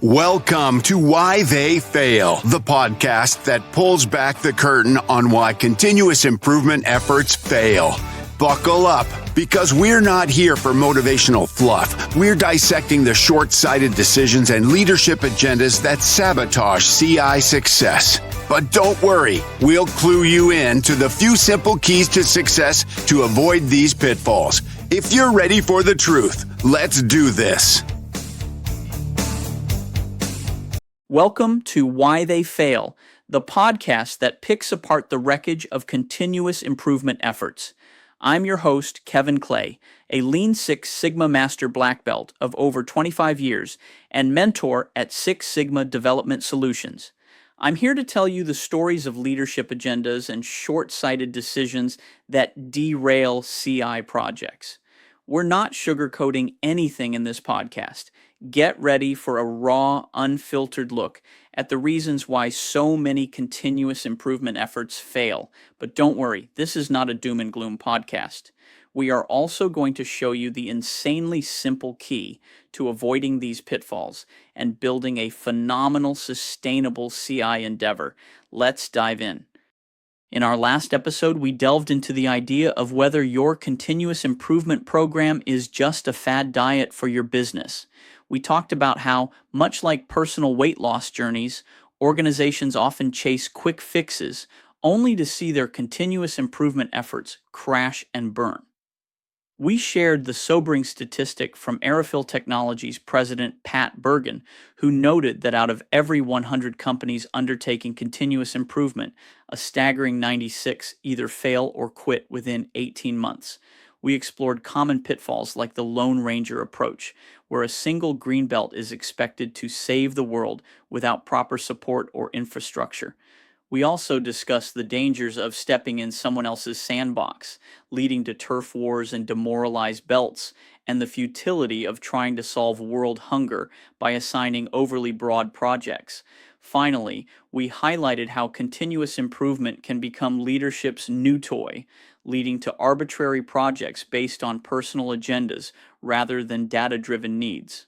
Welcome to Why They Fail, the podcast that pulls back the curtain on why continuous improvement efforts fail. Buckle up, because we're not here for motivational fluff. We're dissecting the short-sighted decisions and leadership agendas that sabotage CI success. But don't worry, we'll clue you in to the few simple keys to success to avoid these pitfalls. If you're ready for the truth, let's do this. Welcome to Why They Fail, the podcast that picks apart the wreckage of continuous improvement efforts. I'm your host, Kevin Clay, a Lean Six Sigma Master Black Belt of over 25 years and mentor at Six Sigma Development Solutions. I'm here to tell you the stories of leadership agendas and short-sighted decisions that derail CI projects. We're not sugarcoating anything in this podcast. Get ready for a raw, unfiltered look at the reasons why so many continuous improvement efforts fail. But don't worry, this is not a doom and gloom podcast. We are also going to show you the insanely simple key to avoiding these pitfalls and building a phenomenal, sustainable CI endeavor. Let's dive in. In our last episode, we delved into the idea of whether your continuous improvement program is just a fad diet for your business. We talked about how, much like personal weight loss journeys, organizations often chase quick fixes only to see their continuous improvement efforts crash and burn. We shared the sobering statistic from Aerofill Technologies president Pat Bergen, who noted that out of every 100 companies undertaking continuous improvement, a staggering 96 either fail or quit within 18 months. We explored common pitfalls like the Lone Ranger approach, where a single greenbelt is expected to save the world without proper support or infrastructure. We also discussed the dangers of stepping in someone else's sandbox, leading to turf wars and demoralized belts, and the futility of trying to solve world hunger by assigning overly broad projects. Finally, we highlighted how continuous improvement can become leadership's new toy, leading to arbitrary projects based on personal agendas rather than data-driven needs.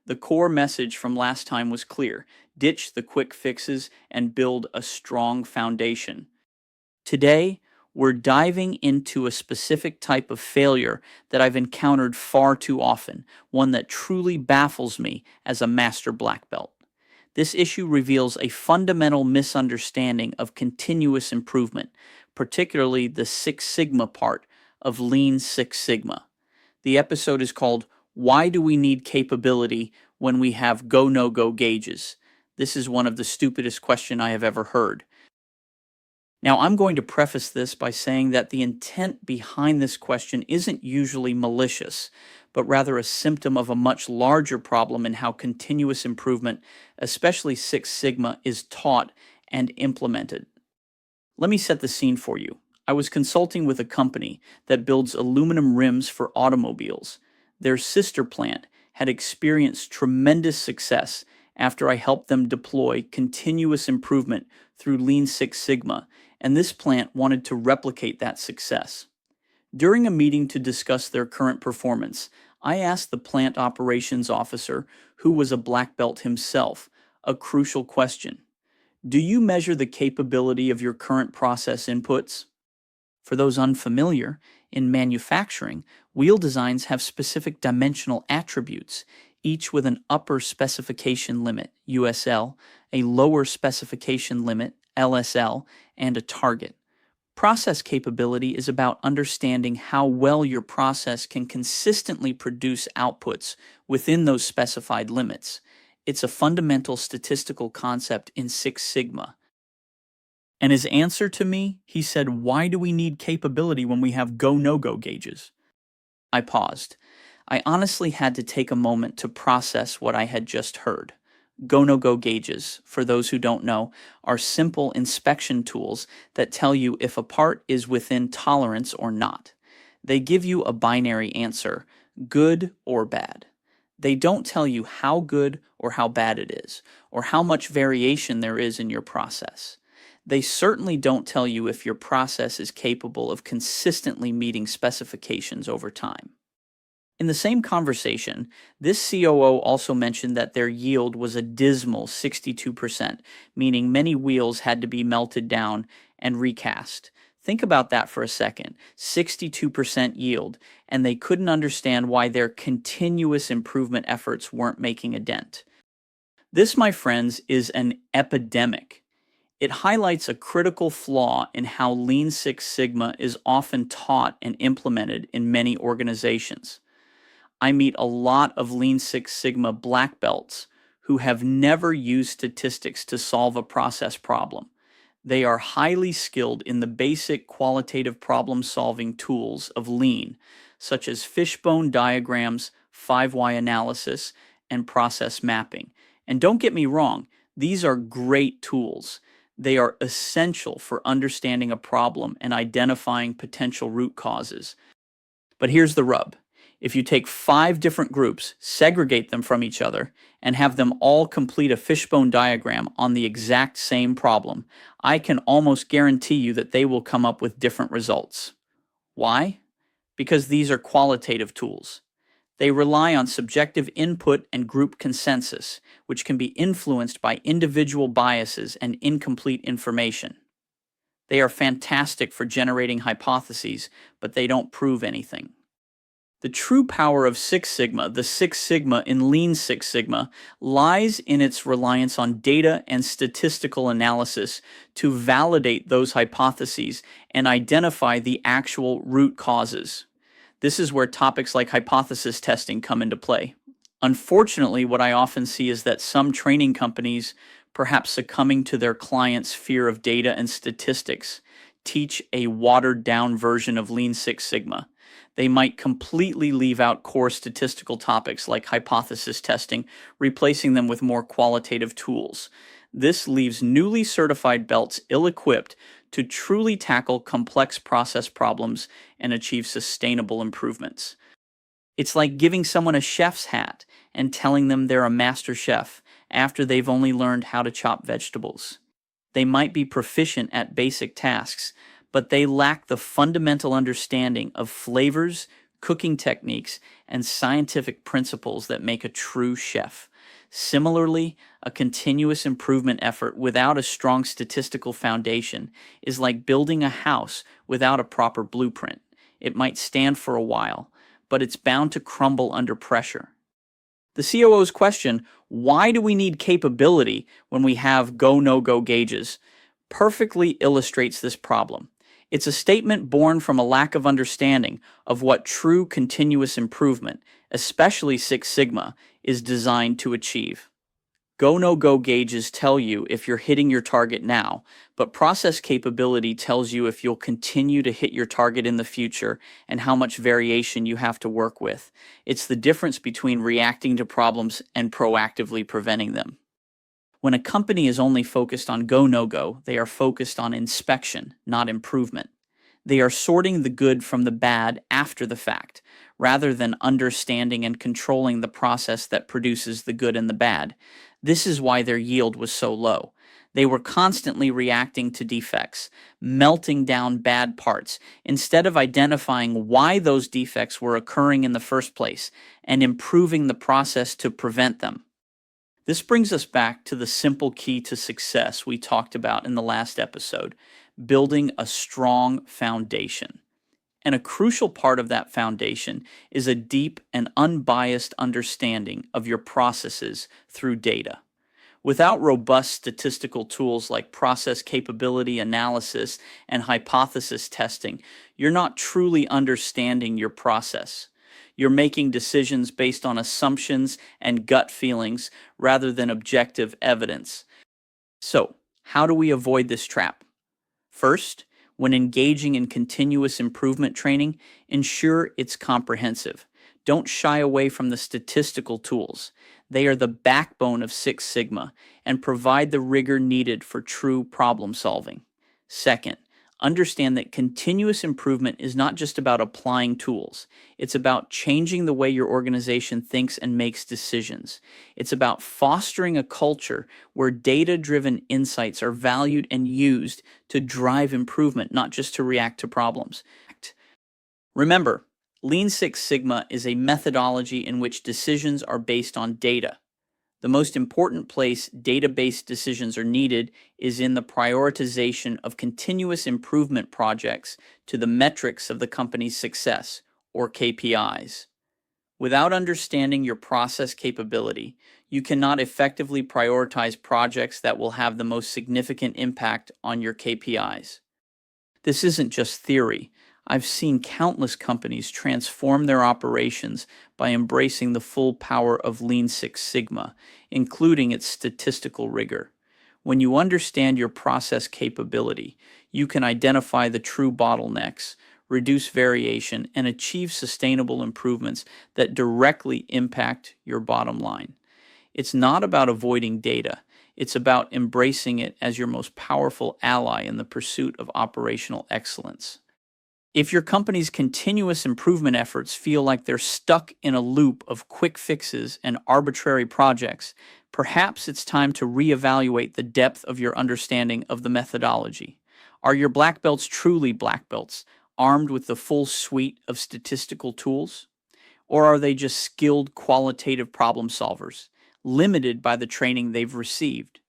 The core message from last time was clear: ditch the quick fixes and build a strong foundation. Today, we're diving into a specific type of failure that I've encountered far too often, one that truly baffles me as a master black belt. This issue reveals a fundamental misunderstanding of continuous improvement, particularly the Six Sigma part of Lean Six Sigma. The episode is called "Why Do We Need Capability When We Have Go No-Go Gauges?" This is one of the stupidest questions I have ever heard. Now, I'm going to preface this by saying that the intent behind this question isn't usually malicious, but rather a symptom of a much larger problem in how continuous improvement, especially Six Sigma, is taught and implemented. Let me set the scene for you. I was consulting with a company that builds aluminum rims for automobiles. Their sister plant had experienced tremendous success after I helped them deploy continuous improvement through Lean Six Sigma, and this plant wanted to replicate that success. During a meeting to discuss their current performance, I asked the plant operations officer, who was a black belt himself, a crucial question. Do you measure the capability of your current process inputs? For those unfamiliar, in manufacturing, wheel designs have specific dimensional attributes, each with an upper specification limit, USL, a lower specification limit, LSL, and a target. Process capability is about understanding how well your process can consistently produce outputs within those specified limits. It's a fundamental statistical concept in Six Sigma. And his answer to me, he said, "Why do we need capability when we have go-no-go gauges?" I paused. I honestly had to take a moment to process what I had just heard. Go-no-go gauges, for those who don't know, are simple inspection tools that tell you if a part is within tolerance or not. They give you a binary answer, good or bad. They don't tell you how good or how bad it is, or how much variation there is in your process. They certainly don't tell you if your process is capable of consistently meeting specifications over time. In the same conversation, this COO also mentioned that their yield was a dismal 62%, meaning many wheels had to be melted down and recast. Think about that for a second. 62% yield, and they couldn't understand why their continuous improvement efforts weren't making a dent. This, my friends, is an epidemic. It highlights a critical flaw in how Lean Six Sigma is often taught and implemented in many organizations. I meet a lot of Lean Six Sigma black belts who have never used statistics to solve a process problem. They are highly skilled in the basic qualitative problem-solving tools of Lean, such as fishbone diagrams, 5 why analysis, and process mapping. And don't get me wrong, these are great tools. They are essential for understanding a problem and identifying potential root causes. But here's the rub. If you take 5 different groups, segregate them from each other, and have them all complete a fishbone diagram on the exact same problem, I can almost guarantee you that they will come up with different results. Why? Because these are qualitative tools. They rely on subjective input and group consensus, which can be influenced by individual biases and incomplete information. They are fantastic for generating hypotheses, but they don't prove anything. The true power of Six Sigma, the Six Sigma in Lean Six Sigma, lies in its reliance on data and statistical analysis to validate those hypotheses and identify the actual root causes. This is where topics like hypothesis testing come into play. Unfortunately, what I often see is that some training companies, perhaps succumbing to their clients' fear of data and statistics, teach a watered-down version of Lean Six Sigma. They might completely leave out core statistical topics like hypothesis testing, replacing them with more qualitative tools. This leaves newly certified belts ill-equipped to truly tackle complex process problems and achieve sustainable improvements. It's like giving someone a chef's hat and telling them they're a master chef after they've only learned how to chop vegetables. They might be proficient at basic tasks, but they lack the fundamental understanding of flavors, cooking techniques, and scientific principles that make a true chef. Similarly, a continuous improvement effort without a strong statistical foundation is like building a house without a proper blueprint. It might stand for a while, but it's bound to crumble under pressure. The COO's question, why do we need capability when we have go-no-go gauges, perfectly illustrates this problem. It's a statement born from a lack of understanding of what true continuous improvement, especially Six Sigma, is designed to achieve. Go-no-go gauges tell you if you're hitting your target now, but process capability tells you if you'll continue to hit your target in the future and how much variation you have to work with. It's the difference between reacting to problems and proactively preventing them. When a company is only focused on go-no-go, they are focused on inspection, not improvement. They are sorting the good from the bad after the fact, rather than understanding and controlling the process that produces the good and the bad. This is why their yield was so low. They were constantly reacting to defects, melting down bad parts, instead of identifying why those defects were occurring in the first place and improving the process to prevent them. This brings us back to the simple key to success we talked about in the last episode, building a strong foundation. And a crucial part of that foundation is a deep and unbiased understanding of your processes through data. Without robust statistical tools like process capability analysis and hypothesis testing, you're not truly understanding your process. You're making decisions based on assumptions and gut feelings rather than objective evidence. So, how do we avoid this trap? First, when engaging in continuous improvement training, ensure it's comprehensive. Don't shy away from the statistical tools. They are the backbone of Six Sigma and provide the rigor needed for true problem solving. Second, understand that continuous improvement is not just about applying tools. It's about changing the way your organization thinks and makes decisions. It's about fostering a culture where data-driven insights are valued and used to drive improvement, not just to react to problems. Remember, Lean Six Sigma is a methodology in which decisions are based on data. The most important place data-based decisions are needed is in the prioritization of continuous improvement projects to the metrics of the company's success, or KPIs. Without understanding your process capability, you cannot effectively prioritize projects that will have the most significant impact on your KPIs. This isn't just theory. I've seen countless companies transform their operations by embracing the full power of Lean Six Sigma, including its statistical rigor. When you understand your process capability, you can identify the true bottlenecks, reduce variation, and achieve sustainable improvements that directly impact your bottom line. It's not about avoiding data. It's about embracing it as your most powerful ally in the pursuit of operational excellence. If your company's continuous improvement efforts feel like they're stuck in a loop of quick fixes and arbitrary projects, perhaps it's time to reevaluate the depth of your understanding of the methodology. Are your black belts truly black belts, armed with the full suite of statistical tools? Or are they just skilled qualitative problem solvers, limited by the training they've received?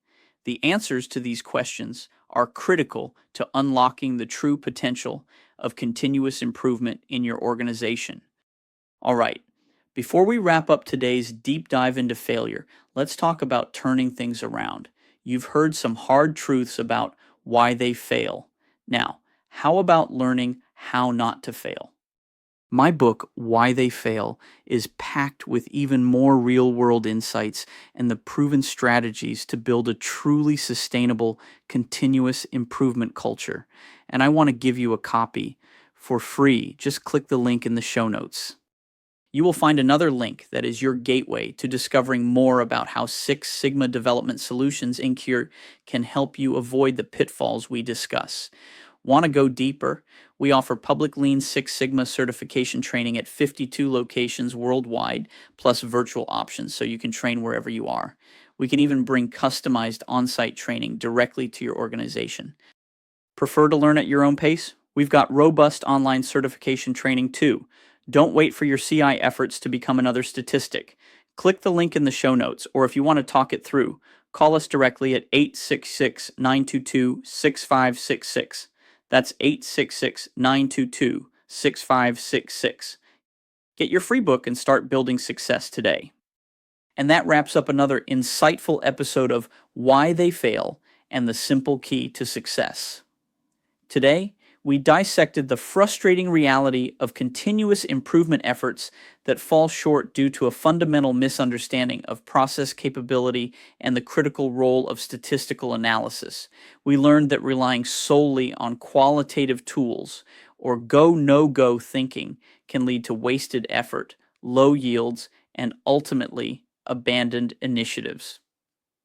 The answers to these questions are critical to unlocking the true potential of continuous improvement in your organization. All right, before we wrap up today's deep dive into failure, let's talk about turning things around. You've heard some hard truths about why they fail. Now, how about learning how not to fail? My book, Why They Fail, is packed with even more real-world insights and the proven strategies to build a truly sustainable, continuous improvement culture. And I want to give you a copy for free. Just click the link in the show notes. You will find another link that is your gateway to discovering more about how Six Sigma Development Solutions Inc. can help you avoid the pitfalls we discuss. Want to go deeper? We offer public Lean Six Sigma certification training at 52 locations worldwide, plus virtual options so you can train wherever you are. We can even bring customized on-site training directly to your organization. Prefer to learn at your own pace? We've got robust online certification training too. Don't wait for your CI efforts to become another statistic. Click the link in the show notes, or if you want to talk it through, call us directly at 866-922-6566. That's 866-922-6566. Get your free book and start building success today. And that wraps up another insightful episode of Why They Fail and the Simple Key to Success. Today, we dissected the frustrating reality of continuous improvement efforts that fall short due to a fundamental misunderstanding of process capability and the critical role of statistical analysis. We learned that relying solely on qualitative tools or go-no-go thinking can lead to wasted effort, low yields, and ultimately abandoned initiatives.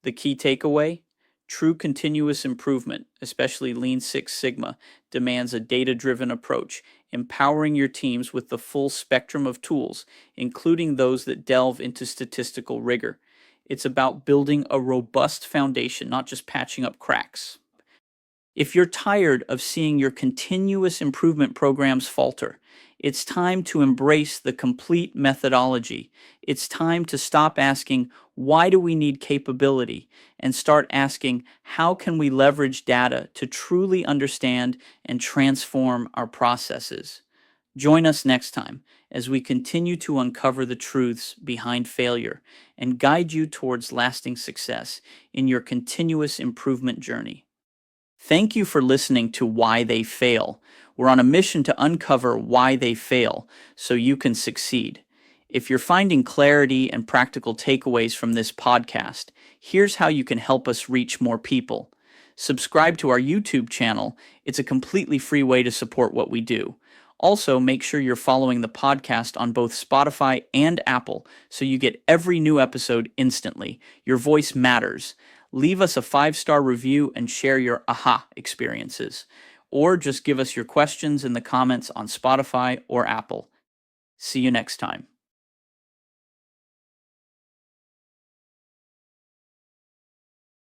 The key takeaway? True continuous improvement, especially Lean Six Sigma, demands a data-driven approach, empowering your teams with the full spectrum of tools, including those that delve into statistical rigor. It's about building a robust foundation, not just patching up cracks. If you're tired of seeing your continuous improvement programs falter, it's time to embrace the complete methodology. It's time to stop asking, why do we need capability? And start asking, how can we leverage data to truly understand and transform our processes? Join us next time as we continue to uncover the truths behind failure and guide you towards lasting success in your continuous improvement journey. Thank you for listening to Why They Fail. We're on a mission to uncover why they fail so you can succeed. If you're finding clarity and practical takeaways from this podcast, here's how you can help us reach more people. Subscribe to our YouTube channel. It's a completely free way to support what we do. Also, make sure you're following the podcast on both Spotify and Apple so you get every new episode instantly. Your voice matters. Leave us a 5-star review and share your aha experiences. Or just give us your questions in the comments on Spotify or Apple. See you next time.